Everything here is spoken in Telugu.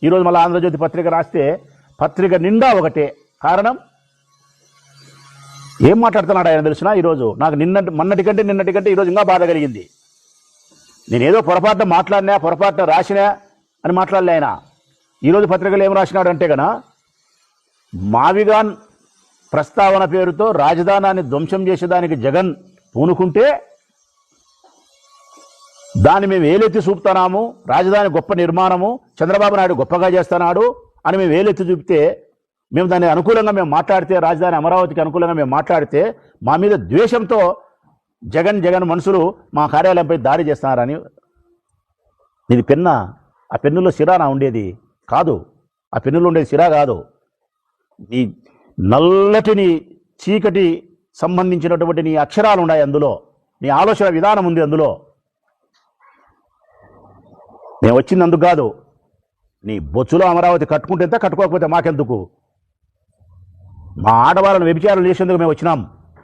ఈరోజు మళ్ళీ ఆంధ్రజ్యోతి పత్రిక రాస్తే పత్రిక నిండా ఒకటే కారణం. ఏం మాట్లాడుతున్నాడు ఆయన తెలిసినా ఈరోజు నాకు మొన్నటి కంటే ఈరోజు ఇంకా బాధ కలిగింది. నేనేదో పొరపాటున మాట్లాడినా పొరపాటున రాసినా అని మాట్లాడలే ఆయన. ఈరోజు పత్రికలు ఏం రాసినాడు అంటే కన మావిగాన్ ప్రస్తావన పేరుతో రాజధానాన్ని ధ్వంసం చేసేదానికి జగన్ పూనుకుంటే దాన్ని మేము వేలెత్తి చూపుతున్నాము, రాజధాని గొప్ప నిర్మాణము, చంద్రబాబు నాయుడు గొప్పగా చేస్తున్నాడు అని మేము వేలెత్తి చూపితే, మేము దాన్ని అనుకూలంగా మేము మాట్లాడితే, రాజధాని అమరావతికి అనుకూలంగా మేము మాట్లాడితే మా మీద ద్వేషంతో జగన్ మనుషులు మా కార్యాలయంపై దాడి చేస్తున్నారని. ఇది పెన్నా? ఆ పెన్నులో సిరానా ఉండేది కాదు, ఆ పెన్నులో ఉండేది సిరా కాదు. నీ నల్లటిని చీకటి సంబంధించినటువంటి నీ అక్షరాలు ఉన్నాయి అందులో, నీ ఆలోచన విధానం ఉంది అందులో. మేము వచ్చింది అందుకు కాదు. నీ బొచ్చులో అమరావతి కట్టుకుంటే ఎంత, కట్టుకోకపోతే మాకెందుకు? మా ఆడవాళ్ళను వ్యభిచారం చేసేందుకు మేము వచ్చినాం.